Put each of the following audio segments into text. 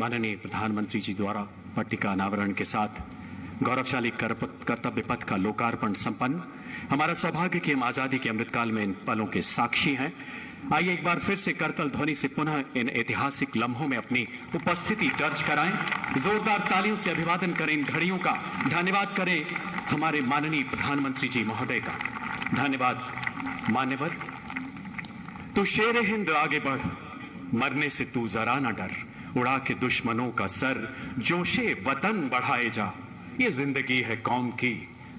माननीय प्रधानमंत्री जी द्वारा पट्टिका अनावरण के साथ गौरवशाली कर्तव्य पथ का लोकार्पण संपन्न। हमारा सौभाग्य कि हम आजादी के अमृतकाल में इन पलों के साक्षी हैं। आइए एक बार फिर से करतल ध्वनि से पुनः इन ऐतिहासिक लम्हों में अपनी उपस्थिति दर्ज कराएं। जोरदार तालियों से अभिवादन करें इन घड़ियों का। धन्यवाद करें हमारे माननीय प्रधानमंत्री जी महोदय का। धन्यवाद मान्यवर। तू शेर हिंद आगे बढ़, मरने से तू जरा ना डर, उड़ा के दुश्मनों का सर, जोशे वतन बढ़ाए जा। ये जिंदगी है कौम की,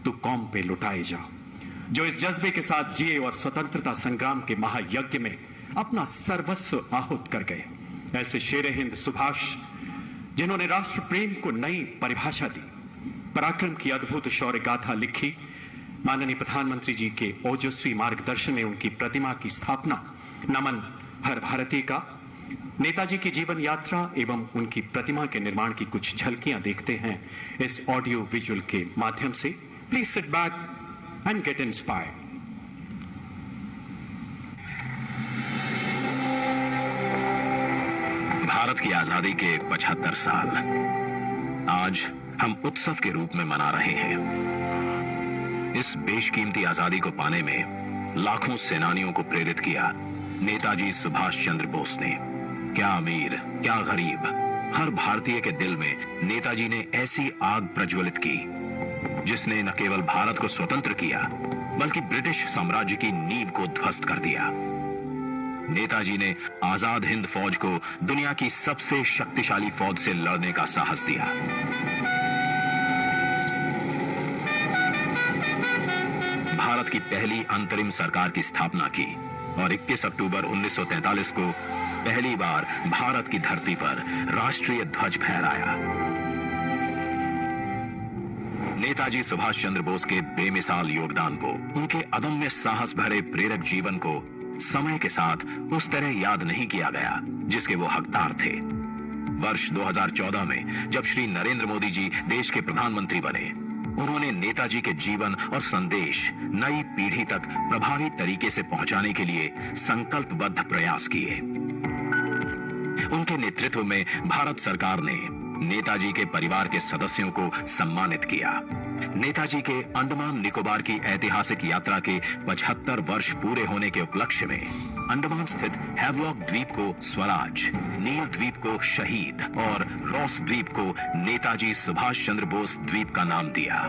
तू कौम पे लुटाए जा। जो इस जज्बे के साथ जिए और स्वतंत्रता संग्राम के महायज्ञ में अपना सर्वस्व आहूत कर गए, ऐसे शेर हिंद सुभाष जिन्होंने राष्ट्र प्रेम को नई परिभाषा दी, पराक्रम की अद्भुत शौर्य गाथा लिखी। माननीय प्रधानमंत्री जी के ओजस्वी मार्गदर्शन में उनकी प्रतिमा की स्थापना। नमन हर भारतीय का। नेताजी की जीवन यात्रा एवं उनकी प्रतिमा के निर्माण की कुछ झलकियां देखते हैं इस ऑडियो विजुअल के माध्यम से। Please sit back and get inspired. Bharat की आजादी के 75 साल आज हम उत्सव के रूप में मना रहे हैं। इस बेशकीमती आजादी को पाने में लाखों सेनानियों को प्रेरित किया नेताजी सुभाष चंद्र बोस ने। क्या अमीर, क्या गरीब, हर भारतीय के दिल में नेताजी ने ऐसी आग प्रज्वलित की जिसने न केवल भारत को स्वतंत्र किया बल्कि ब्रिटिश साम्राज्य की नींव को ध्वस्त कर दिया। नेताजी ने आजाद हिंद फौज को दुनिया की सबसे शक्तिशाली फौज से लड़ने का साहस दिया। भारत की पहली अंतरिम सरकार की स्थापना की और 21 अक्टूबर 1943 को पहली बार भारत की धरती पर राष्ट्रीय ध्वज फहराया। नेताजी सुभाष चंद्र बोस के बेमिसाल योगदान को, उनके अदम्य साहस भरे प्रेरक जीवन को समय के साथ उस तरह याद नहीं किया गया जिसके वो हकदार थे। वर्ष 2014 में जब श्री नरेंद्र मोदी जी देश के प्रधानमंत्री बने, उन्होंने नेताजी के जीवन और संदेश नई पीढ़ी तक प्रभावी तरीके से पहुंचाने के लिए संकल्पबद्ध प्रयास किए। उनके नेतृत्व में भारत सरकार ने नेताजी के परिवार के सदस्यों को सम्मानित किया। नेताजी के अंडमान निकोबार की ऐतिहासिक यात्रा के 75 वर्ष पूरे होने के उपलक्ष्य में अंडमान स्थित हैवलॉक द्वीप को स्वराज, नील द्वीप को शहीद और रॉस द्वीप को नेताजी सुभाष चंद्र बोस द्वीप का नाम दिया।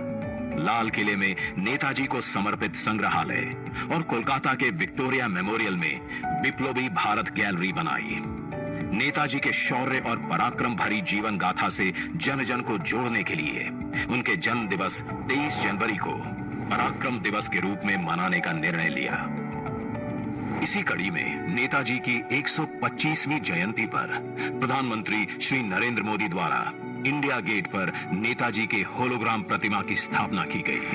लाल किले में नेताजी को समर्पित संग्रहालय और कोलकाता के विक्टोरिया मेमोरियल में विप्लवी भारत गैलरी बनाई। नेताजी के शौर्य और पराक्रम भरी जीवन गाथा से जन जन को जोड़ने के लिए उनके जन्म दिवस 23 जनवरी को पराक्रम दिवस के रूप में मनाने का निर्णय लिया। इसी कड़ी में नेताजी की 125वीं जयंती पर प्रधानमंत्री श्री नरेंद्र मोदी द्वारा इंडिया गेट पर नेताजी के होलोग्राम प्रतिमा की स्थापना की गई।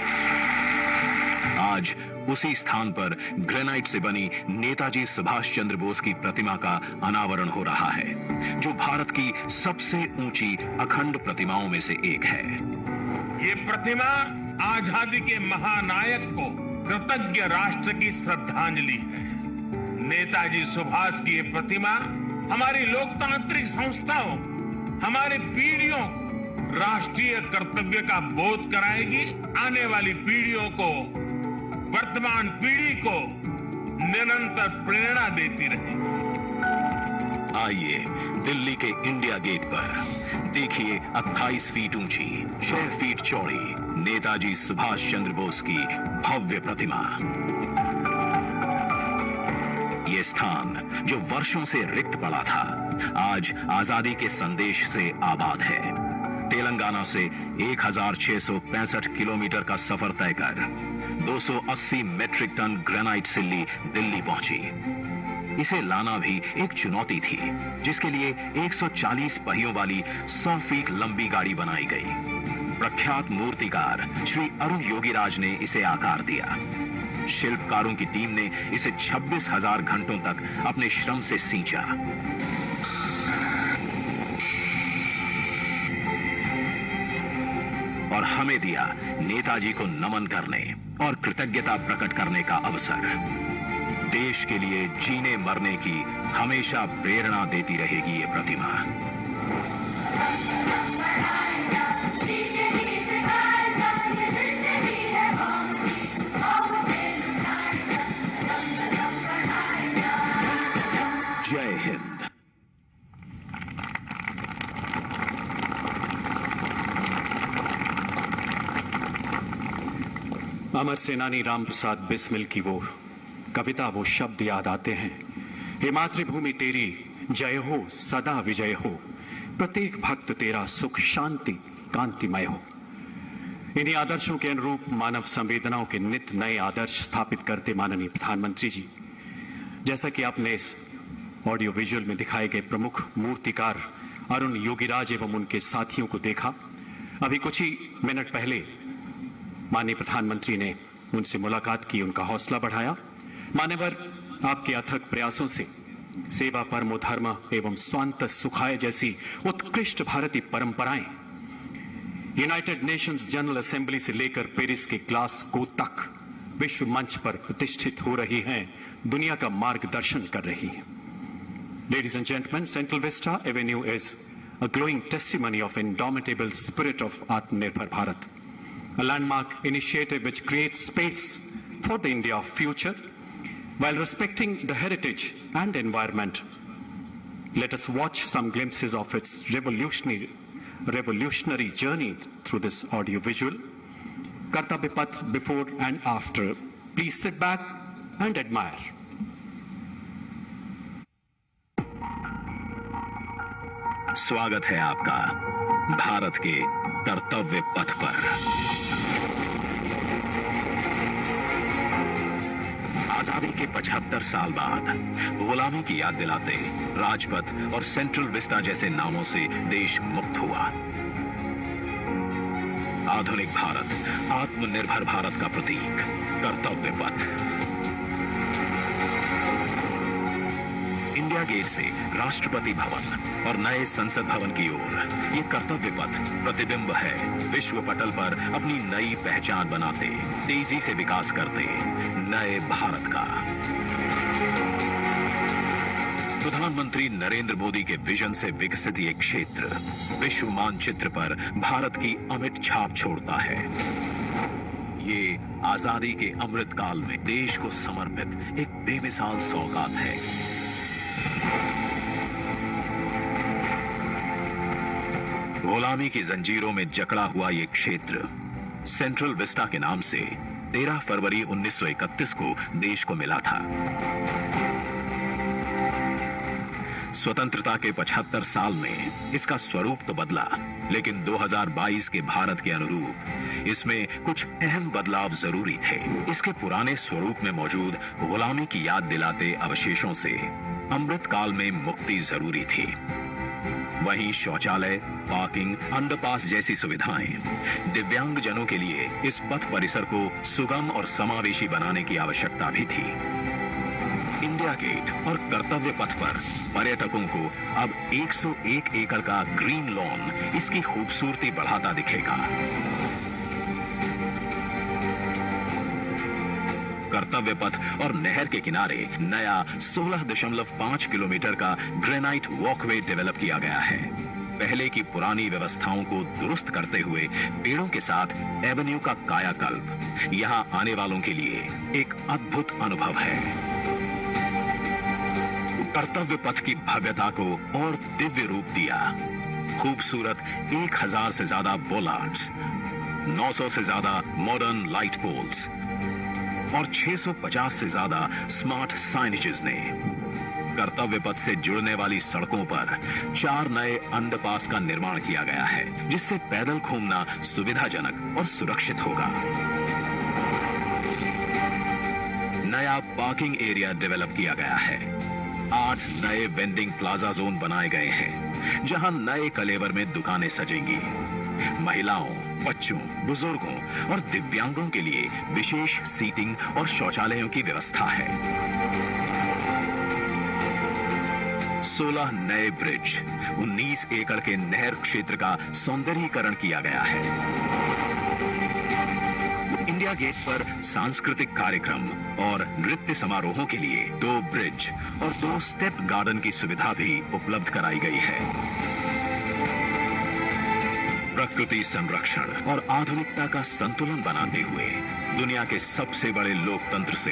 आज उसी स्थान पर ग्रेनाइट से बनी नेताजी सुभाष चंद्र बोस की प्रतिमा का अनावरण हो रहा है, जो भारत की सबसे ऊंची अखंड प्रतिमाओं में से एक है। ये प्रतिमा आजादी के महानायक को कृतज्ञ राष्ट्र की श्रद्धांजलि है। नेताजी सुभाष की ये प्रतिमा हमारी लोकतांत्रिक संस्थाओं, हमारी पीढ़ियों को राष्ट्रीय कर्तव्य का बोध कराएगी। आने वाली पीढ़ियों को, वर्तमान पीढ़ी को निरंतर प्रेरणा देती रहेगी। आइए दिल्ली के इंडिया गेट पर देखिए 28 फीट ऊंची, 6 फीट चौड़ी नेताजी सुभाष चंद्र बोस की भव्य प्रतिमा। ये स्थान जो वर्षों से रिक्त पड़ा था, आज आजादी के संदेश से आबाद है। तेलंगाना से 1665 किलोमीटर का सफर तय कर 280 मेट्रिक टन ग्रेनाइट सिल्ली दिल्ली पहुंची। इसे लाना भी एक चुनौती थी, जिसके लिए 140 पहियों वाली 100 फीट लंबी गाड़ी बनाई गई। प्रख्यात मूर्तिकार श्री अरुण योगीराज ने इसे आकार दिया। शिल्पकारों की टीम ने इसे 26,000 घंटों तक अपने श्रम से सींचा। और हमें दिया नेताजी को नमन करने और कृतज्ञता प्रकट करने का अवसर। देश के लिए जीने मरने की हमेशा प्रेरणा देती रहेगी ये प्रतिमा। जय हिंद। अमर सेनानी राम प्रसाद बिस्मिल की वो कविता, वो शब्द याद आते हैं। हे मातृभूमि तेरी जय हो, सदा विजय हो, प्रत्येक भक्त तेरा सुख शांति कांतिमय हो। इन्हीं आदर्शों के अनुरूप मानव संवेदनाओं के नित नए आदर्श स्थापित करते माननीय प्रधानमंत्री जी, जैसा कि आपने इस ऑडियो विजुअल में दिखाए गए प्रमुख मूर्तिकार अरुण योगीराज एवं उनके साथियों को देखा। अभी कुछ ही मिनट पहले माननीय प्रधानमंत्री ने उनसे मुलाकात की, उनका हौसला बढ़ाया। मान्यवर, आपके अथक प्रयासों से सेवा परमो धर्म एवं स्वांत सुखाय जैसी उत्कृष्ट भारतीय परंपराएं यूनाइटेड नेशंस जनरल असेंबली से लेकर पेरिस के ग्लासगो तक विश्व मंच पर प्रतिष्ठित हो रही हैं, दुनिया का मार्गदर्शन कर रही हैं। Ladies and gentlemen, Central Vista Avenue is a glowing testimony of indomitable spirit of Atmanirbhar Bharat, a landmark initiative which creates space for the India of future while respecting the heritage and environment. Let us watch some glimpses of its revolutionary journey through this audio visual. Kartavya Path before and after. Please sit back and admire. स्वागत है आपका भारत के कर्तव्य पथ पर। आजादी के 75 साल बाद गुलामी की याद दिलाते राजपथ और सेंट्रल विस्टा जैसे नामों से देश मुक्त हुआ। आधुनिक भारत, आत्मनिर्भर भारत का प्रतीक कर्तव्य पथ। इंडिया गेट से राष्ट्रपति भवन और नए संसद भवन की ओर ये कर्तव्य पथ प्रतिबिंब है विश्व पटल पर अपनी नई पहचान बनाते, तेजी से विकास करते नए भारत का। प्रधानमंत्री नरेंद्र मोदी के विजन से विकसित ये क्षेत्र विश्व मानचित्र पर भारत की अमिट छाप छोड़ता है। ये आजादी के अमृत काल में देश को समर्पित एक बेमिसाल सौगात है। गुलामी की जंजीरों में जकड़ा हुआ यह क्षेत्र सेंट्रल विस्टा के नाम से 13 फरवरी 1931 को देश को मिला था। स्वतंत्रता के 75 साल में इसका स्वरूप तो बदला, लेकिन 2022 के भारत के अनुरूप इसमें कुछ अहम बदलाव जरूरी थे। इसके पुराने स्वरूप में मौजूद गुलामी की याद दिलाते अवशेषों से अमृत काल में मुक्ति जरूरी थी। वहीं शौचालय, पार्किंग, अंडरपास जैसी सुविधाएं दिव्यांग जनों के लिए इस पथ परिसर को सुगम और समावेशी बनाने की आवश्यकता भी थी। इंडिया गेट और कर्तव्य पथ पर पर्यटकों को अब 101 एकड़ का ग्रीन लॉन इसकी खूबसूरती बढ़ाता दिखेगा। कर्तव्य पथ और नहर के किनारे नया 16.5 किलोमीटर का ग्रेनाइट वॉकवे डेवलप किया गया है। पहले की पुरानी व्यवस्थाओं को दुरुस्त करते हुए पेड़ों के साथ एवेन्यू का कायाकल्प यहां आने वालों के लिए एक अद्भुत अनुभव है। कर्तव्य पथ की भव्यता को और दिव्य रूप दिया। खूबसूरत 1000 से ज्यादा बोलार्ड्स, 900 से ज्यादा मॉडर्न लाइट पोल्स और 650 से ज्यादा स्मार्ट साइनेजेस ने कर्तव्य पथ से जुड़ने वाली सड़कों पर 4 नए अंडरपास का निर्माण किया गया है, जिससे पैदल घूमना सुविधाजनक और सुरक्षित होगा। नया पार्किंग एरिया डेवलप किया गया है। 8 नए वेंडिंग प्लाजा जोन बनाए गए हैं, जहां नए कलेवर में दुकानें सजेंगी। महिलाओं, बच्चों, बुजुर्गों और दिव्यांगों के लिए विशेष सीटिंग और शौचालयों की व्यवस्था है। 16 नए ब्रिज, 19 एकड़ के नहर क्षेत्र का सौंदर्यीकरण किया गया है। इंडिया गेट पर सांस्कृतिक कार्यक्रम और नृत्य समारोहों के लिए 2 ब्रिज और 2 स्टेप गार्डन की सुविधा भी उपलब्ध कराई गई है। प्रकृति संरक्षण और आधुनिकता का संतुलन बनाते हुए दुनिया के सबसे बड़े लोकतंत्र से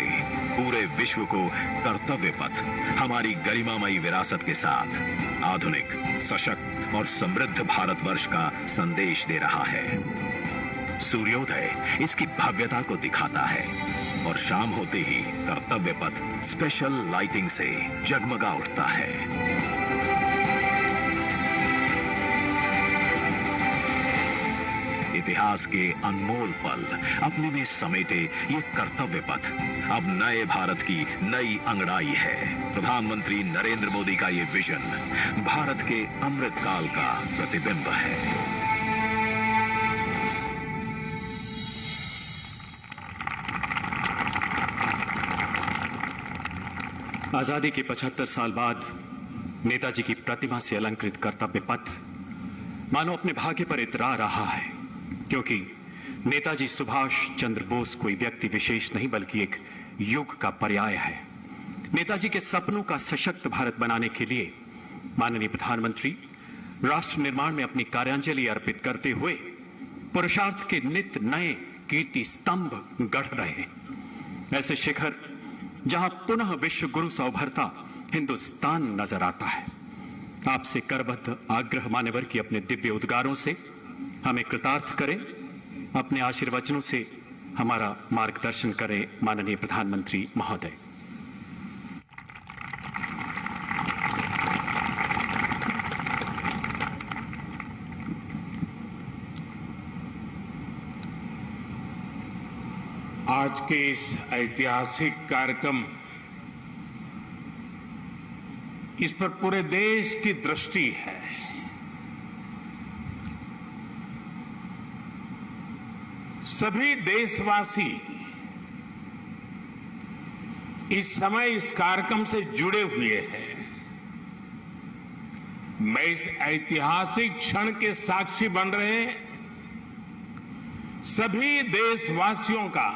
पूरे विश्व को कर्तव्य पथ हमारी गरिमामयी विरासत के साथ आधुनिक, सशक्त और समृद्ध भारतवर्ष का संदेश दे रहा है। सूर्योदय इसकी भव्यता को दिखाता है और शाम होते ही कर्तव्य पथ स्पेशल लाइटिंग से जगमगा उठता है। इतिहास के अनमोल पल अपने में समेटे ये कर्तव्य पथ अब नए भारत की नई अंगड़ाई है। प्रधानमंत्री नरेंद्र मोदी का ये विजन भारत के अमृत काल का प्रतिबिंब है। आजादी के 75 साल बाद नेताजी की प्रतिमा से अलंकृत कर्तव्य पथ मानो अपने भाग्य पर इतरा रहा है, क्योंकि नेताजी सुभाष चंद्र बोस कोई व्यक्ति विशेष नहीं बल्कि एक युग का पर्याय है। नेताजी के सपनों का सशक्त भारत बनाने के लिए माननीय प्रधानमंत्री राष्ट्र निर्माण में अपनी कार्यांजलि अर्पित करते हुए पुरुषार्थ के नित नए कीर्ति स्तंभ गढ़ रहे हैं। ऐसे शिखर जहां पुनः विश्व गुरु सा उभरता हिंदुस्तान नजर आता है। आपसे करबद्ध आग्रह मान्यवर की अपने दिव्य उद्गारों से हमें कृतार्थ करें, अपने आशीर्वचनों से हमारा मार्गदर्शन करें माननीय प्रधानमंत्री महोदय। आज के इस ऐतिहासिक कार्यक्रम इस पर पूरे देश की दृष्टि है। सभी देशवासी इस समय इस कार्यक्रम से जुड़े हुए हैं। मैं इस ऐतिहासिक क्षण के साक्षी बन रहे सभी देशवासियों का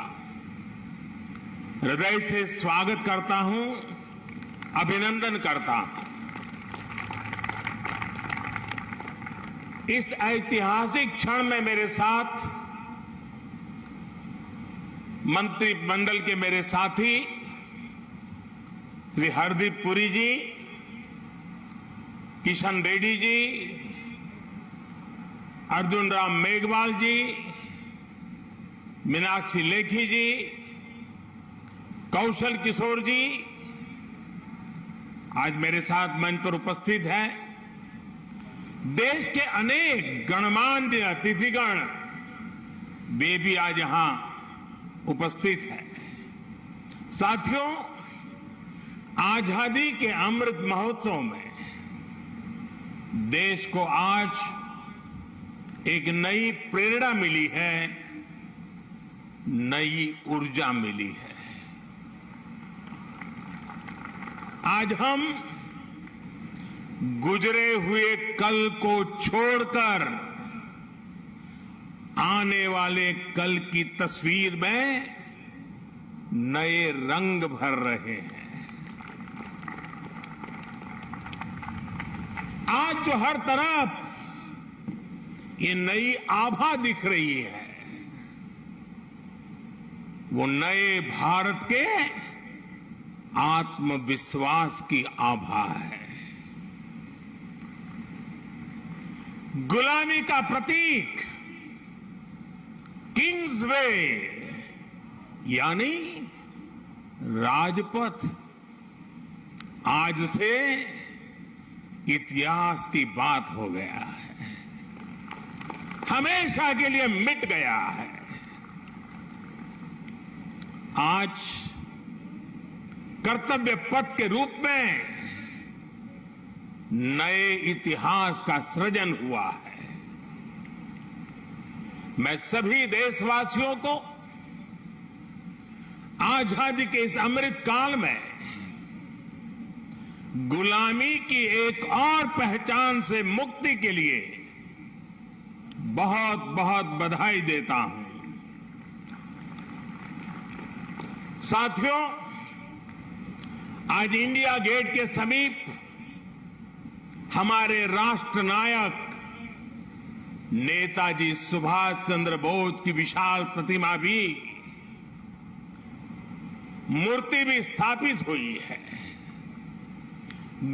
हृदय से स्वागत करता हूं, अभिनंदन करता हूं। इस ऐतिहासिक क्षण में मेरे साथ मंत्रिमंडल के मेरे साथी श्री हरदीप पुरी जी, किशन रेड्डी जी, अर्जुन राम मेघवाल जी, मीनाक्षी लेखी जी, कौशल किशोर जी आज मेरे साथ मंच पर उपस्थित हैं। देश के अनेक गणमान्य अतिथिगण वे भी आज यहां उपस्थित हैं। साथियों, आजादी के अमृत महोत्सव में देश को आज एक नई प्रेरणा मिली है, नई ऊर्जा मिली है। आज हम गुजरे हुए कल को छोड़कर आने वाले कल की तस्वीर में नए रंग भर रहे हैं। आज जो हर तरफ ये नई आभा दिख रही है, वो नए भारत के आत्मविश्वास की आभा है। गुलामी का प्रतीक किंग्स वे यानी राजपथ आज से इतिहास की बात हो गया है, हमेशा के लिए मिट गया है। आज कर्तव्य पथ के रूप में नए इतिहास का सृजन हुआ है। मैं सभी देशवासियों को आजादी के इस अमृत काल में गुलामी की एक और पहचान से मुक्ति के लिए बहुत बहुत बधाई देता हूं। साथियों, आज इंडिया गेट के समीप हमारे राष्ट्र नायक नेताजी सुभाष चंद्र बोस की विशाल प्रतिमा भी, मूर्ति भी स्थापित हुई है।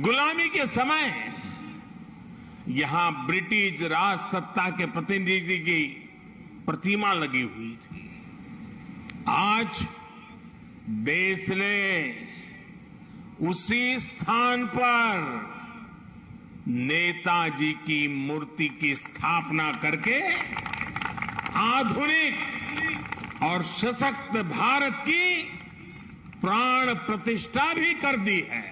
गुलामी के समय यहां ब्रिटिश राज सत्ता के प्रतिनिधि की प्रतिमा लगी हुई थी। आज देश ने उसी स्थान पर नेताजी की मूर्ति की स्थापना करके आधुनिक और सशक्त भारत की प्राण प्रतिष्ठा भी कर दी है।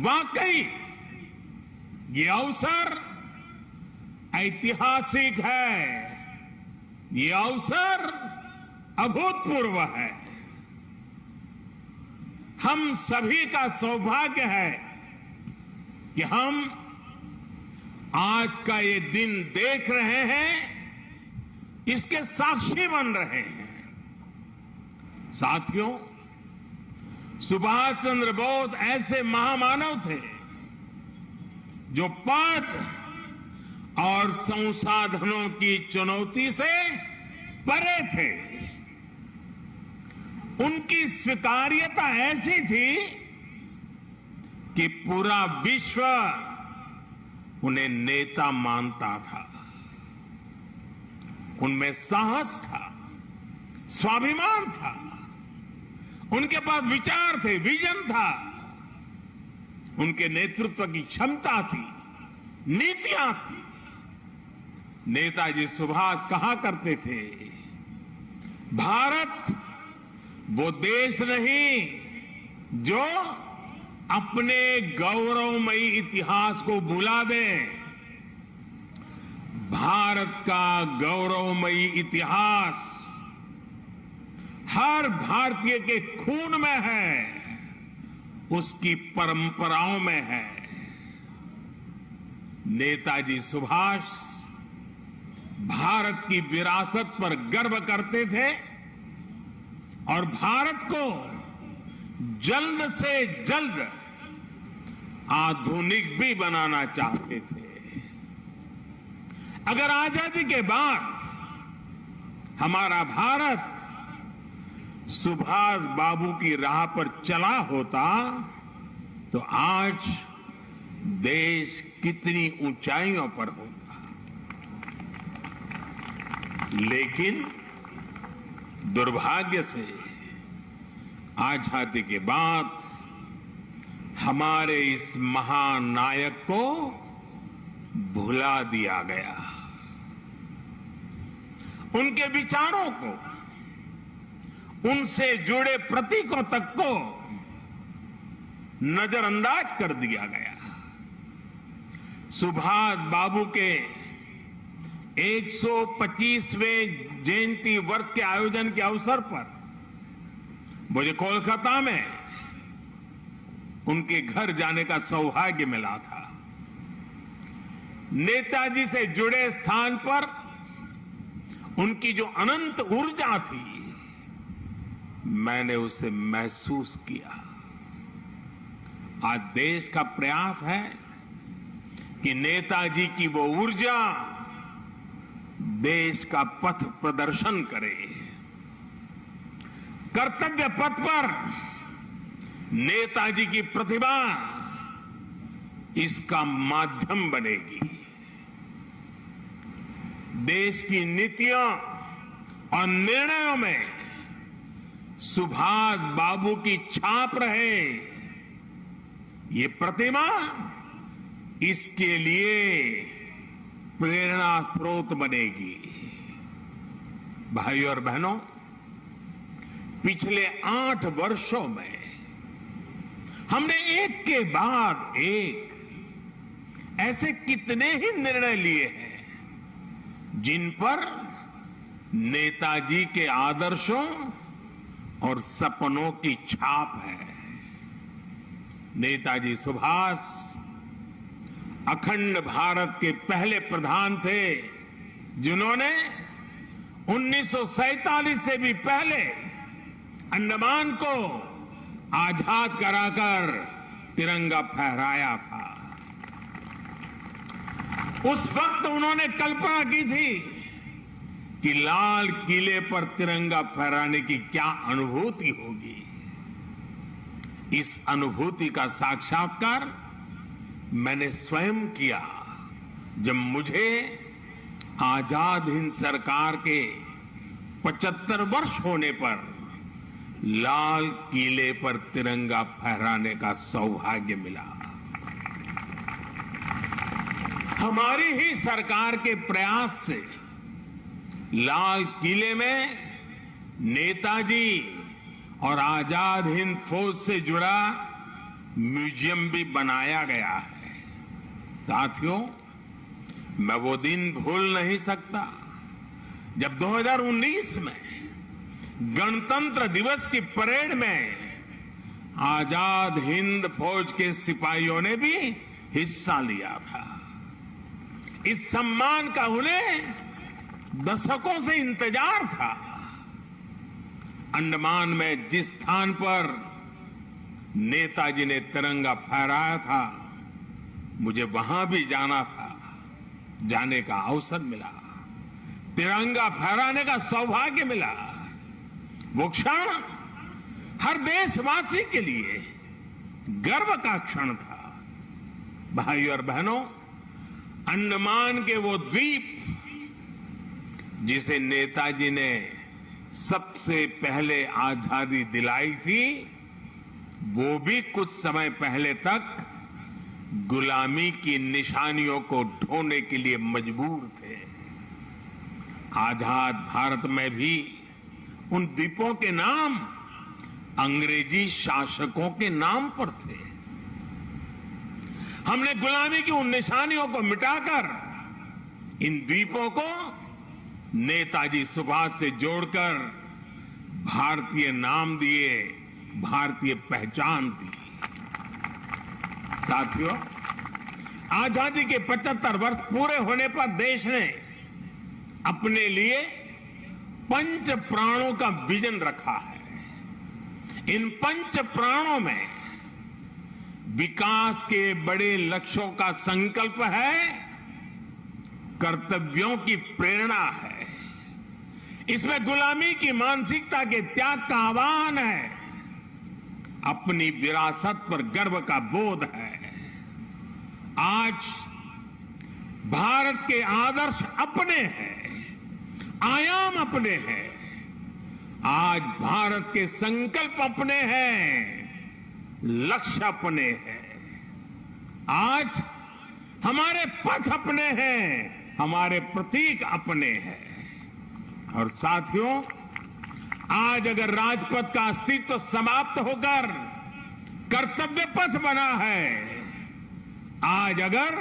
वाकई ये अवसर ऐतिहासिक है, ये अवसर अभूतपूर्व है। हम सभी का सौभाग्य है कि हम आज का ये दिन देख रहे हैं, इसके साक्षी बन रहे हैं। साथियों, सुभाष चंद्र बोस ऐसे महामानव थे जो पद और संसाधनों की चुनौती से परे थे। उनकी स्वीकार्यता ऐसी थी कि पूरा विश्व उन्हें नेता मानता था। उनमें साहस था, स्वाभिमान था, उनके पास विचार थे, विजन था, उनके नेतृत्व की क्षमता थी, नीतियां थी। नेताजी सुभाष कहा करते थे, भारत वो देश नहीं जो अपने गौरवमयी इतिहास को भुला दे। भारत का गौरवमयी इतिहास हर भारतीय के खून में है, उसकी परंपराओं में है। नेताजी सुभाष भारत की विरासत पर गर्व करते थे और भारत को जल्द से जल्द आधुनिक भी बनाना चाहते थे। अगर आजादी के बाद हमारा भारत सुभाष बाबू की राह पर चला होता तो आज देश कितनी ऊंचाइयों पर होता। लेकिन दुर्भाग्य से आजादी के बाद हमारे इस महानायक को भुला दिया गया। उनके विचारों को, उनसे जुड़े प्रतीकों तक को नजरअंदाज कर दिया गया। सुभाष बाबू के 125वें जयंती वर्ष के आयोजन के अवसर पर मुझे कोलकाता में उनके घर जाने का सौभाग्य मिला था। नेताजी से जुड़े स्थान पर उनकी जो अनंत ऊर्जा थी, मैंने उसे महसूस किया। आज देश का प्रयास है कि नेताजी की वो ऊर्जा देश का पथ प्रदर्शन करे। कर्तव्य पथ पर नेताजी की प्रतिभा इसका माध्यम बनेगी। देश की नीतियों और निर्णयों में सुभाष बाबू की छाप रहे, ये प्रतिमा इसके लिए प्रेरणा स्रोत बनेगी। भाइयों और बहनों, पिछले 8 वर्षों में हमने एक के बाद एक ऐसे कितने ही निर्णय लिए हैं जिन पर नेताजी के आदर्शों और सपनों की छाप है। नेताजी सुभाष अखंड भारत के पहले प्रधान थे जिन्होंने 1947 से भी पहले अंडमान को आजाद कराकर तिरंगा फहराया था। उस वक्त उन्होंने कल्पना की थी कि लाल किले पर तिरंगा फहराने की क्या अनुभूति होगी। इस अनुभूति का साक्षात्कार मैंने स्वयं किया जब मुझे आजाद हिंद सरकार के 75 वर्ष होने पर लाल किले पर तिरंगा फहराने का सौभाग्य मिला। हमारी ही सरकार के प्रयास से लाल किले में नेताजी और आजाद हिंद फौज से जुड़ा म्यूजियम भी बनाया गया है। साथियों, मैं वो दिन भूल नहीं सकता जब 2019 में गणतंत्र दिवस की परेड में आजाद हिंद फौज के सिपाहियों ने भी हिस्सा लिया था। इस सम्मान का उन्हें दशकों से इंतजार था। अंडमान में जिस स्थान पर नेताजी ने तिरंगा फहराया था, मुझे वहां भी जाना था। जाने का अवसर मिला, तिरंगा फहराने का सौभाग्य मिला। वो क्षण हर देशवासी के लिए गर्व का क्षण था। भाइयों और बहनों, अंडमान के वो द्वीप जिसे नेताजी ने सबसे पहले आजादी दिलाई थी, वो भी कुछ समय पहले तक गुलामी की निशानियों को ढोने के लिए मजबूर थे। आजाद भारत में भी उन द्वीपों के नाम अंग्रेजी शासकों के नाम पर थे। हमने गुलामी की उन निशानियों को मिटाकर इन द्वीपों को नेताजी सुभाष से जोड़कर भारतीय नाम दिए, भारतीय पहचान दी। साथियों, आजादी के 75 वर्ष पूरे होने पर देश ने अपने लिए पंच प्राणों का विजन रखा है। इन पंच प्राणों में विकास के बड़े लक्ष्यों का संकल्प है, कर्तव्यों की प्रेरणा है। इसमें गुलामी की मानसिकता के त्याग का आह्वान है, अपनी विरासत पर गर्व का बोध है। आज भारत के आदर्श अपने हैं, आयाम अपने हैं। आज भारत के संकल्प अपने हैं, लक्ष्य अपने हैं। आज हमारे पथ अपने हैं, हमारे प्रतीक अपने हैं। और साथियों, आज अगर राजपथ का अस्तित्व समाप्त होकर कर्तव्य पथ बना है, आज अगर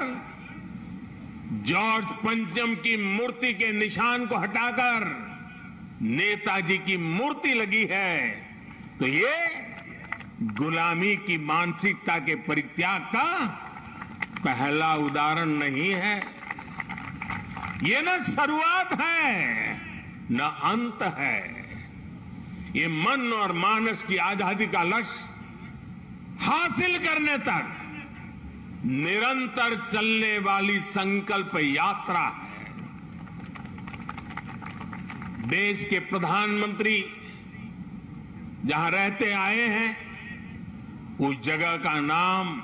जॉर्ज पंचम की मूर्ति के निशान को हटाकर नेताजी की मूर्ति लगी है, तो ये गुलामी की मानसिकता के परित्याग का पहला उदाहरण नहीं है। ये न शुरुआत है न अंत है। ये मन और मानस की आजादी का लक्ष्य हासिल करने तक निरंतर चलने वाली संकल्प यात्रा है। देश के प्रधानमंत्री जहां रहते आए हैं, उस जगह का नाम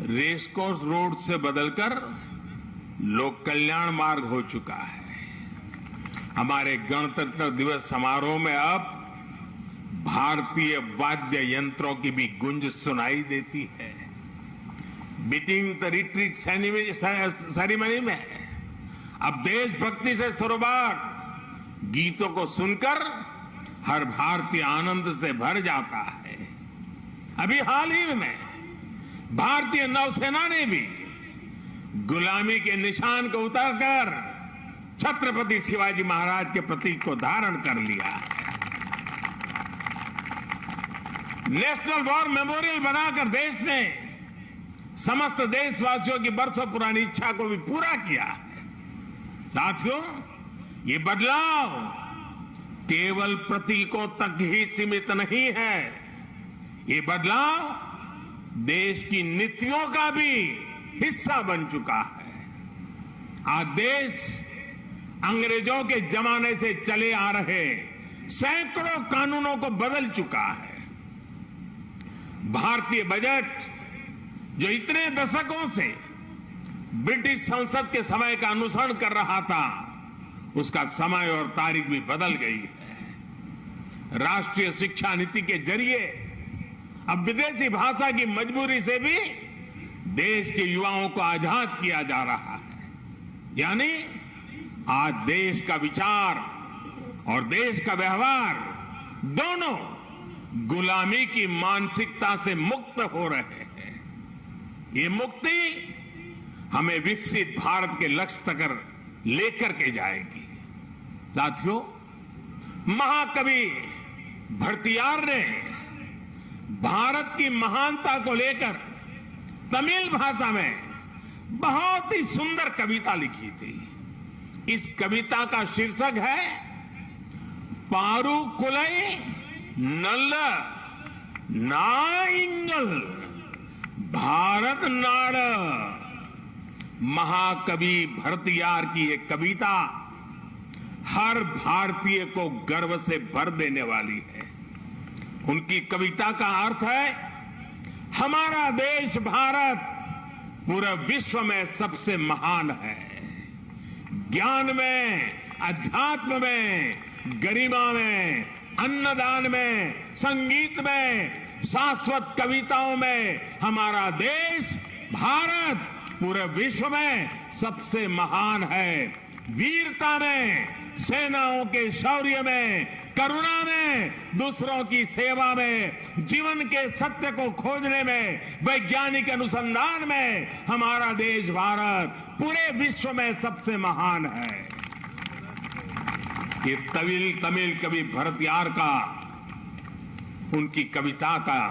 रेसकोर्स रोड से बदलकर लोक कल्याण मार्ग हो चुका है। हमारे गणतंत्र दिवस समारोह में अब भारतीय वाद्य यंत्रों की भी गूंज सुनाई देती है। बीटिंग द रिट्रीट सेरेमनी में अब देशभक्ति से सरोबार गीतों को सुनकर हर भारतीय आनंद से भर जाता है। अभी हाल ही में भारतीय नौसेना ने भी गुलामी के निशान को उतारकर छत्रपति शिवाजी महाराज के प्रतीक को धारण कर लिया है। नेशनल वॉर मेमोरियल बनाकर देश ने समस्त देशवासियों की बरसों पुरानी इच्छा को भी पूरा किया है। साथियों, ये बदलाव केवल प्रतीकों तक ही सीमित नहीं है। ये बदलाव देश की नीतियों का भी हिस्सा बन चुका है। आज देश अंग्रेजों के जमाने से चले आ रहे सैकड़ों कानूनों को बदल चुका है। भारतीय बजट जो इतने दशकों से ब्रिटिश संसद के समय का अनुसरण कर रहा था, उसका समय और तारीख भी बदल गई है। राष्ट्रीय शिक्षा नीति के जरिए अब विदेशी भाषा की मजबूरी से भी देश के युवाओं को आजाद किया जा रहा है। यानी आज देश का विचार और देश का व्यवहार दोनों गुलामी की मानसिकता से मुक्त हो रहे हैं। ये मुक्ति हमें विकसित भारत के लक्ष्य तक लेकर के जाएगी। साथियों, महाकवि भरतियार ने भारत की महानता को लेकर तमिल भाषा में बहुत ही सुंदर कविता लिखी थी। इस कविता का शीर्षक है पारू कुलई नल्ल नाइंगल भारत नाड़। महाकवि भरतियार की ये कविता हर भारतीय को गर्व से भर देने वाली है। उनकी कविता का अर्थ है, हमारा देश भारत पूरे विश्व में सबसे महान है। ज्ञान में, अध्यात्म में, गरिमा में, अन्नदान में, संगीत में, शाश्वत कविताओं में हमारा देश भारत पूरे विश्व में सबसे महान है। वीरता में, सेनाओं के शौर्य में, करुणा में, दूसरों की सेवा में, जीवन के सत्य को खोजने में, वैज्ञानिक अनुसंधान में हमारा देश भारत पूरे विश्व में सबसे महान है। ये तमिल कवि भरतियार का, उनकी कविता का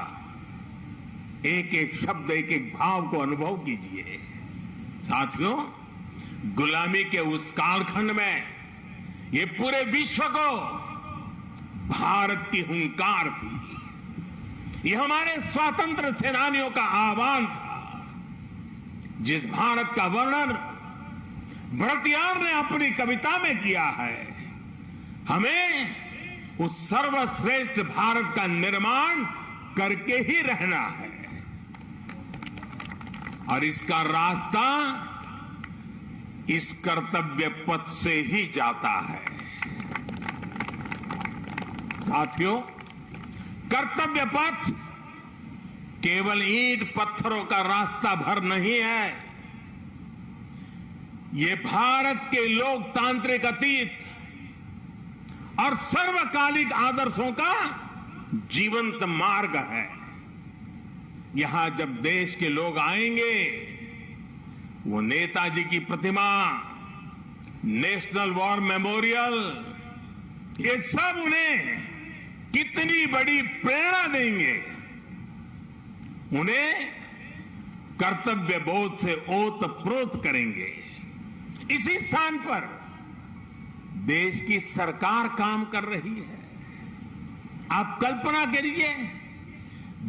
एक एक शब्द, एक एक भाव को अनुभव कीजिए। साथियों, गुलामी के उस कालखंड में ये पूरे विश्व को भारत की हुंकार थी। ये हमारे स्वतंत्र सेनानियों का आह्वान था। जिस भारत का वर्णन भरतियार ने अपनी कविता में किया है, हमें उस सर्वश्रेष्ठ भारत का निर्माण करके ही रहना है। और इसका रास्ता इस कर्तव्य पथ से ही जाता है। साथियों, कर्तव्य पथ केवल ईंट पत्थरों का रास्ता भर नहीं है। ये भारत के लोकतांत्रिक अतीत और सर्वकालिक आदर्शों का जीवंत मार्ग है। यहां जब देश के लोग आएंगे, वो नेताजी की प्रतिमा, नेशनल वॉर मेमोरियल, ये सब उन्हें कितनी बड़ी प्रेरणा देंगे। उन्हें कर्तव्य बोध से ओतप्रोत करेंगे। इसी स्थान पर देश की सरकार काम कर रही है। आप कल्पना करिए,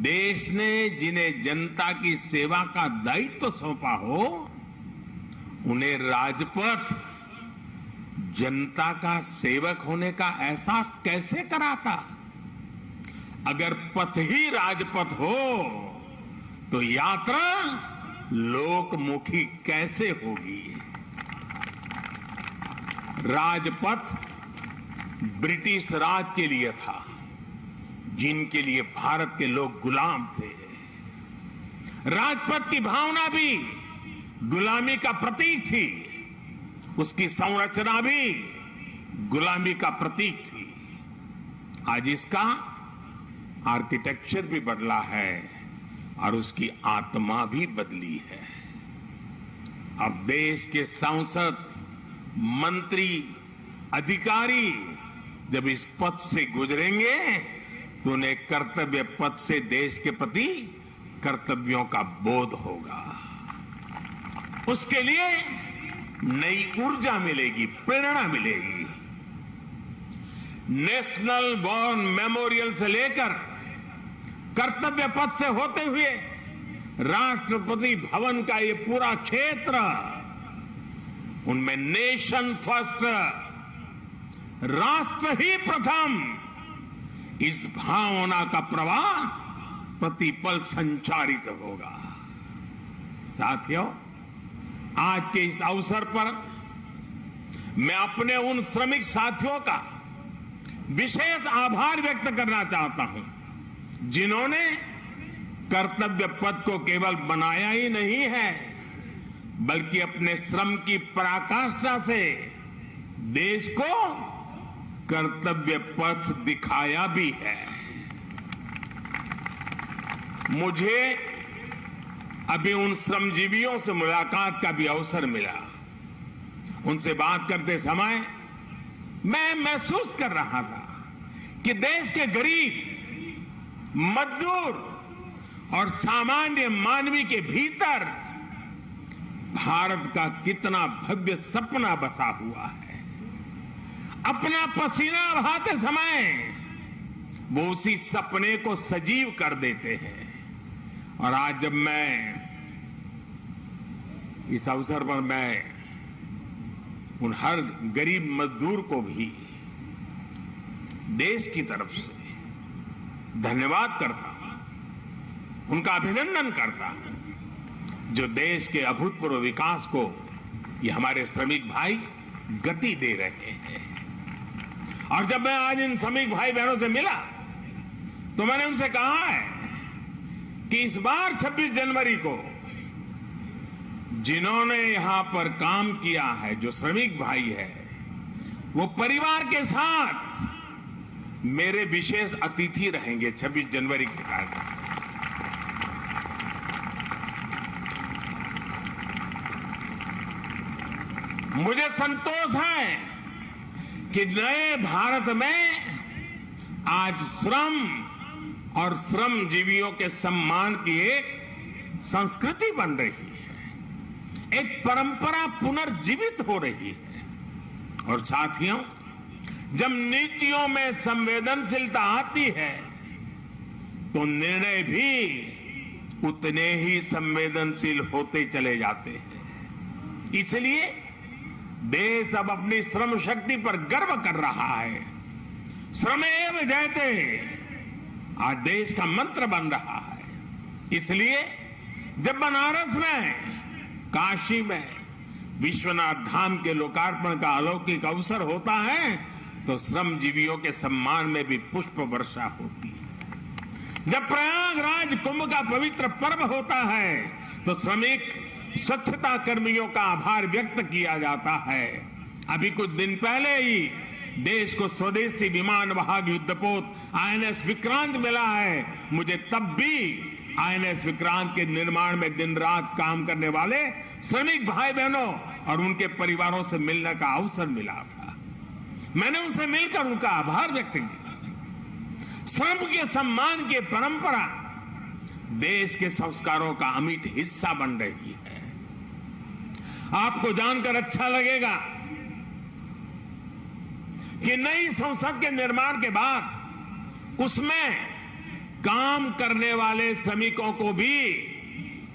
देश ने जिन्हें जनता की सेवा का दायित्व सौंपा हो, उन्हें राजपथ जनता का सेवक होने का एहसास कैसे कराता? अगर पथ ही राजपथ हो तो यात्रा लोकमुखी कैसे होगी? राजपथ ब्रिटिश राज के लिए था, जिनके लिए भारत के लोग गुलाम थे। राजपथ की भावना भी गुलामी का प्रतीक थी, उसकी संरचना भी गुलामी का प्रतीक थी। आज इसका आर्किटेक्चर भी बदला है और उसकी आत्मा भी बदली है। अब देश के सांसद, मंत्री, अधिकारी जब इस पथ से गुजरेंगे तो उन्हें कर्तव्य पथ से देश के प्रति कर्तव्यों का बोध होगा। उसके लिए नई ऊर्जा मिलेगी, प्रेरणा मिलेगी। नेशनल वॉर मेमोरियल से लेकर कर्तव्य पथ से होते हुए राष्ट्रपति भवन का ये पूरा क्षेत्र उनमें नेशन फर्स्ट, राष्ट्र ही प्रथम, इस भावना का प्रवाह प्रतिपल संचारित होगा। साथियों, आज के इस अवसर पर मैं अपने उन श्रमिक साथियों का विशेष आभार व्यक्त करना चाहता हूं, जिन्होंने कर्तव्य पथ को केवल बनाया ही नहीं है, बल्कि अपने श्रम की पराकाष्ठा से देश को कर्तव्य पथ दिखाया भी है। मुझे अभी उन श्रमजीवियों से मुलाकात का भी अवसर मिला। उनसे बात करते समय मैं महसूस कर रहा था कि देश के गरीब, मजदूर और सामान्य मानवी के भीतर भारत का कितना भव्य सपना बसा हुआ है। अपना पसीना बहाते समय वो उसी सपने को सजीव कर देते हैं। और आज जब मैं इस अवसर पर मैं उन हर गरीब मजदूर को भी देश की तरफ से धन्यवाद करता हूं, उनका अभिनंदन करता हूं, जो देश के अभूतपूर्व विकास को ये हमारे श्रमिक भाई गति दे रहे हैं। और जब मैं आज इन श्रमिक भाई बहनों से मिला तो मैंने उनसे कहा है कि इस बार 26 जनवरी को जिन्होंने यहां पर काम किया है, जो श्रमिक भाई है, वो परिवार के साथ मेरे विशेष अतिथि रहेंगे 26 जनवरी के कार्यक्रम। मुझे संतोष है कि नए भारत में आज श्रम और श्रमजीवियों के सम्मान की एक संस्कृति बन रही है, एक परंपरा पुनर्जीवित हो रही है। और साथियों, जब नीतियों में संवेदनशीलता आती है तो निर्णय भी उतने ही संवेदनशील होते चले जाते हैं। इसलिए देश अब अपनी श्रम शक्ति पर गर्व कर रहा है। श्रमेव जयते आज देश का मंत्र बन रहा है। इसलिए जब बनारस में, काशी में विश्वनाथ धाम के लोकार्पण का अलौकिक अवसर होता है तो श्रमजीवियों के सम्मान में भी पुष्प वर्षा होती है। जब प्रयागराज कुंभ का पवित्र पर्व होता है तो श्रमिक स्वच्छता कर्मियों का आभार व्यक्त किया जाता है। अभी कुछ दिन पहले ही देश को स्वदेशी विमान वाहक युद्धपोत आईएनएस विक्रांत मिला है। मुझे तब भी आईएनएस विक्रांत के निर्माण में दिन रात काम करने वाले श्रमिक भाई बहनों और उनके परिवारों से मिलने का अवसर मिला था। मैंने उनसे मिलकर उनका आभार व्यक्त किया। श्रम के सम्मान की परंपरा देश के संस्कारों का अमिट हिस्सा बन रही है। आपको जानकर अच्छा लगेगा कि नई संसद के निर्माण के बाद उसमें काम करने वाले श्रमिकों को भी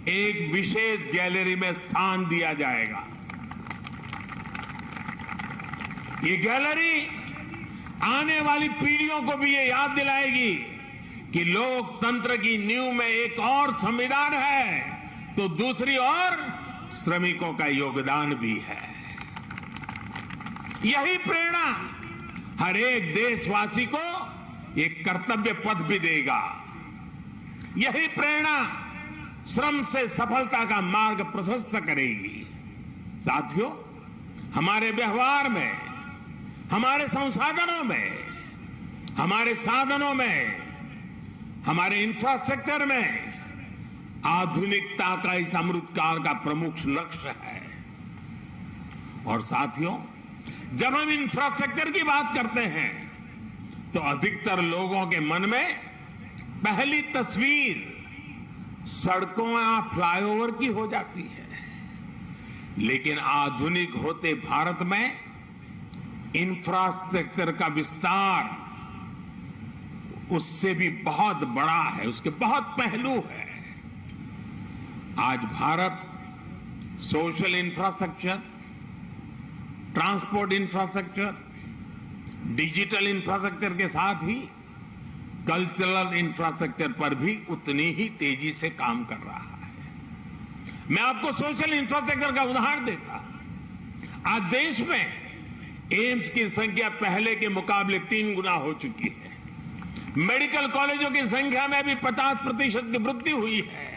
एक विशेष गैलरी में स्थान दिया जाएगा। ये गैलरी आने वाली पीढ़ियों को भी ये याद दिलाएगी कि लोकतंत्र की नींव में एक और संविधान है तो दूसरी ओर श्रमिकों का योगदान भी है। यही प्रेरणा हर एक देशवासी को एक कर्तव्य पथ भी देगा। यही प्रेरणा श्रम से सफलता का मार्ग प्रशस्त करेगी। साथियों, हमारे व्यवहार में, हमारे संसाधनों में, हमारे साधनों में, हमारे इंफ्रास्ट्रक्चर में आधुनिकता का इस अमृतकाल का प्रमुख लक्ष्य है। और साथियों, जब हम इंफ्रास्ट्रक्चर की बात करते हैं तो अधिकतर लोगों के मन में पहली तस्वीर सड़कों या फ्लाईओवर की हो जाती है। लेकिन आधुनिक होते भारत में इंफ्रास्ट्रक्चर का विस्तार उससे भी बहुत बड़ा है, उसके बहुत पहलू है। आज Bharat social infrastructure, transport infrastructure, digital infrastructure के साथ ही कल्चरल इंफ्रास्ट्रक्चर पर भी उतनी ही तेजी से काम कर रहा है। मैं आपको सोशल इंफ्रास्ट्रक्चर का उदाहरण देता हूं। आज देश में एम्स की संख्या पहले के मुकाबले 3 गुना हो चुकी है। मेडिकल कॉलेजों की संख्या में भी 50% की वृद्धि हुई है।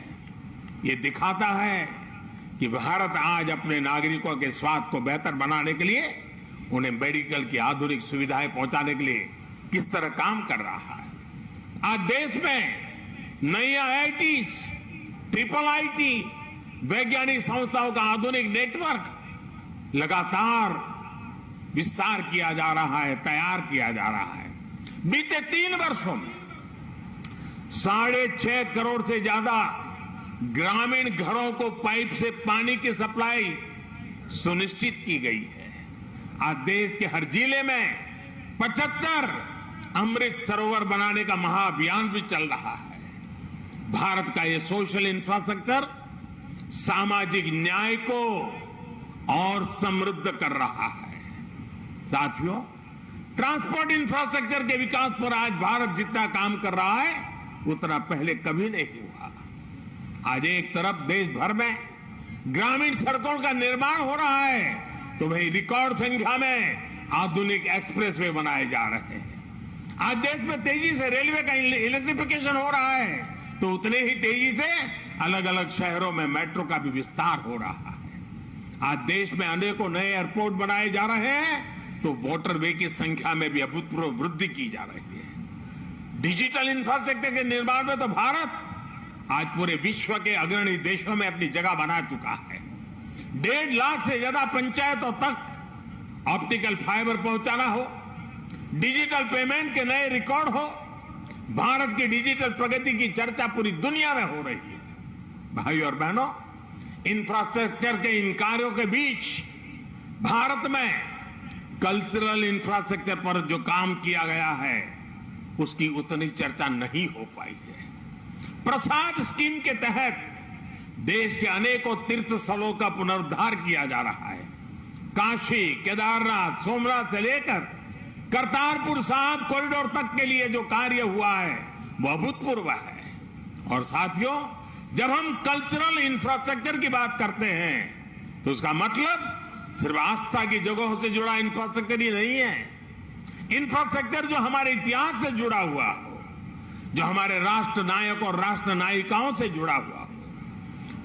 ये दिखाता है कि भारत आज अपने नागरिकों के स्वास्थ्य को बेहतर बनाने के लिए, उन्हें मेडिकल की आधुनिक सुविधाएं पहुंचाने के लिए किस तरह काम कर रहा है। आज देश में नई IITs, ट्रिपल IT, वैज्ञानिक संस्थाओं का आधुनिक नेटवर्क लगातार विस्तार किया जा रहा है, तैयार किया जा रहा है। बीते 3 वर्षों में 6.5 करोड़ से ज्यादा ग्रामीण घरों को पाइप से पानी की सप्लाई सुनिश्चित की गई है। आज देश के हर जिले में 75 अमृत सरोवर बनाने का महाअभियान भी चल रहा है। भारत का ये सोशल इंफ्रास्ट्रक्चर सामाजिक न्याय को और समृद्ध कर रहा है। साथियों, ट्रांसपोर्ट इंफ्रास्ट्रक्चर के विकास पर आज भारत जितना काम कर रहा है उतना पहले कभी नहीं हुआ। आज एक तरफ देश भर में ग्रामीण सड़कों का निर्माण हो रहा है, तो वही रिकॉर्ड संख्या में आधुनिक एक्सप्रेसवे बनाए जा रहे हैं। आज देश में तेजी से रेलवे का इलेक्ट्रिफिकेशन हो रहा है, तो उतने ही तेजी से अलग अलग शहरों में मेट्रो का भी विस्तार हो रहा है। आज देश में अनेकों नए एयरपोर्ट बनाए जा रहे हैं, तो मोटरवे की संख्या में भी अभूतपूर्व वृद्धि की जा रही है। डिजिटल इंफ्रास्ट्रक्चर के निर्माण में तो भारत आज पूरे विश्व के अग्रणी देशों में अपनी जगह बना चुका है। 1.5 लाख से ज्यादा पंचायतों तक ऑप्टिकल फाइबर पहुंचाना हो, डिजिटल पेमेंट के नए रिकॉर्ड हो, भारत की डिजिटल प्रगति की चर्चा पूरी दुनिया में हो रही है। भाई और बहनों, इंफ्रास्ट्रक्चर के इन कार्यों के बीच भारत में कल्चरल इंफ्रास्ट्रक्चर पर जो काम किया गया है उसकी उतनी चर्चा नहीं हो पाई है। प्रसाद स्कीम के तहत देश के अनेकों तीर्थ स्थलों का पुनरुद्धार किया जा रहा है। काशी, केदारनाथ, सोमनाथ से लेकर करतारपुर साहिब कॉरिडोर तक के लिए जो कार्य हुआ है वो अभूतपूर्व है। और साथियों, जब हम कल्चरल इंफ्रास्ट्रक्चर की बात करते हैं तो उसका मतलब सिर्फ आस्था की जगहों से जुड़ा इंफ्रास्ट्रक्चर ही नहीं है। इंफ्रास्ट्रक्चर जो हमारे इतिहास से जुड़ा हुआ हो, जो हमारे राष्ट्र नायक और राष्ट्र नायिकाओं से जुड़ा हुआ हो,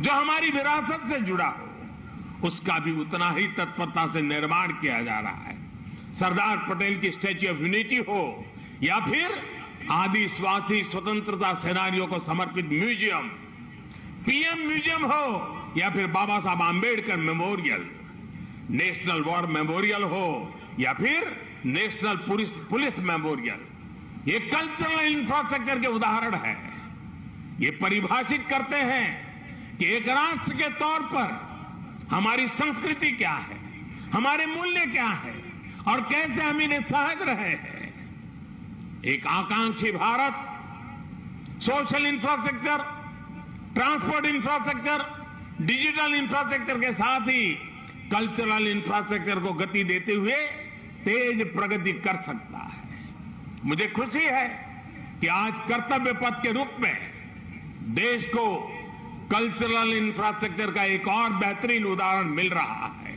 जो हमारी विरासत से जुड़ा हो, उसका भी उतना ही तत्परता से निर्माण किया जा रहा है। सरदार पटेल की स्टैच्यू ऑफ यूनिटी हो या फिर आदिवासी स्वतंत्रता सेनानियों को समर्पित म्यूजियम, PM म्यूजियम हो या फिर बाबा Saheb Ambedkar memorial, national war memorial हो या फिर नेशनल पुलिस मेमोरियल, ये कल्चरल इंफ्रास्ट्रक्चर के उदाहरण है। ये परिभाषित करते हैं कि एक राष्ट्र के तौर पर हमारी संस्कृति क्या है, हमारे मूल्य क्या है और कैसे हम इन्हें सहज रहे हैं। एक आकांक्षी Bharat social infrastructure, transport infrastructure, digital infrastructure के साथ ही कल्चरल इंफ्रास्ट्रक्चर को गति देते हुए तेज प्रगति कर सकता है। मुझे खुशी है कि आज कर्तव्य पथ के रूप में देश को कल्चरल इंफ्रास्ट्रक्चर का एक और बेहतरीन उदाहरण मिल रहा है।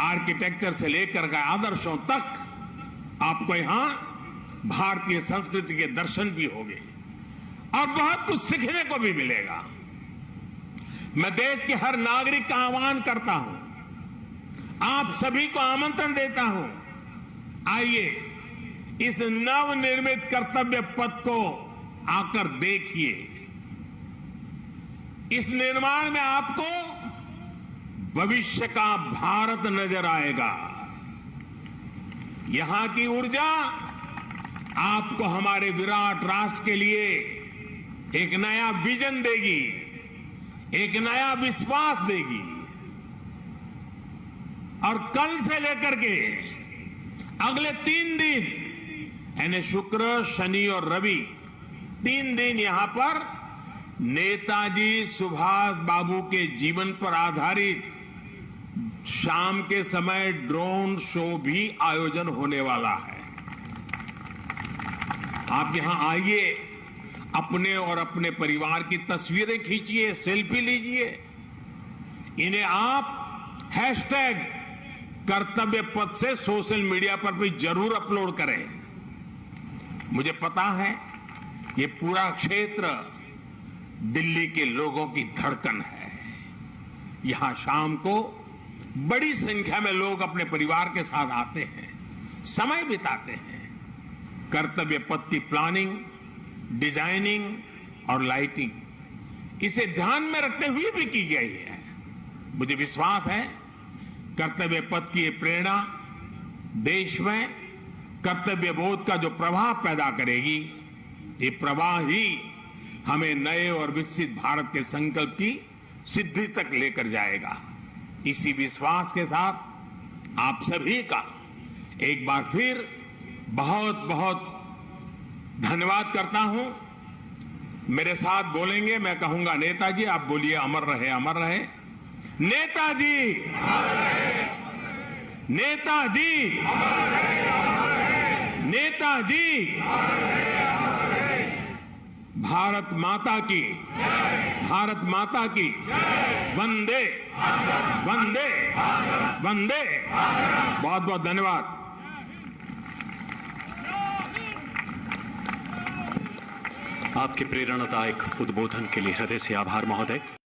आर्किटेक्चर से लेकर के आदर्शों तक आपको यहां भारतीय संस्कृति के दर्शन भी होंगे और बहुत कुछ सीखने को भी मिलेगा। मैं देश के हर नागरिक का आह्वान करता हूं, आप सभी को आमंत्रण देता हूं, आइए इस नवनिर्मित कर्तव्य पथ को आकर देखिए। इस निर्माण में आपको भविष्य का भारत नजर आएगा। यहां की ऊर्जा आपको हमारे विराट राष्ट्र के लिए एक नया विजन देगी, एक नया विश्वास देगी। और कल से लेकर के अगले 3 दिन यानी शुक्र, शनि और रवि 3 दिन यहां पर नेताजी सुभाष बाबू के जीवन पर आधारित शाम के समय ड्रोन शो भी आयोजन होने वाला है। आप यहां आइए, अपने और अपने परिवार की तस्वीरें खींचिए, सेल्फी लीजिए। इन्हें आप हैशटैग कर्तव्य पथ से सोशल मीडिया पर भी जरूर अपलोड करें। मुझे पता है ये पूरा क्षेत्र दिल्ली के लोगों की धड़कन है। यहां शाम को बड़ी संख्या में लोग अपने परिवार के साथ आते हैं, समय बिताते हैं। कर्तव्य पथ की प्लानिंग, डिजाइनिंग और लाइटिंग इसे ध्यान में रखते हुए भी की गई है। मुझे विश्वास है कर्तव्य पथ की ये प्रेरणा देश में कर्तव्य बोध का जो प्रवाह पैदा करेगी, ये प्रवाह ही हमें नए और विकसित भारत के संकल्प की सिद्धि तक लेकर जाएगा। इसी विश्वास के साथ आप सभी का एक बार फिर बहुत बहुत धन्यवाद करता हूं। मेरे साथ बोलेंगे, मैं कहूंगा नेताजी, आप बोलिए अमर रहे, अमर रहे। नेताजी, नेताजी, नेताजी। भारत माता की, भारत माता की। वंदे, वंदे, वंदे। बहुत बहुत धन्यवाद। आपके प्रेरणादायक उद्बोधन के लिए हृदय से आभार महोदय।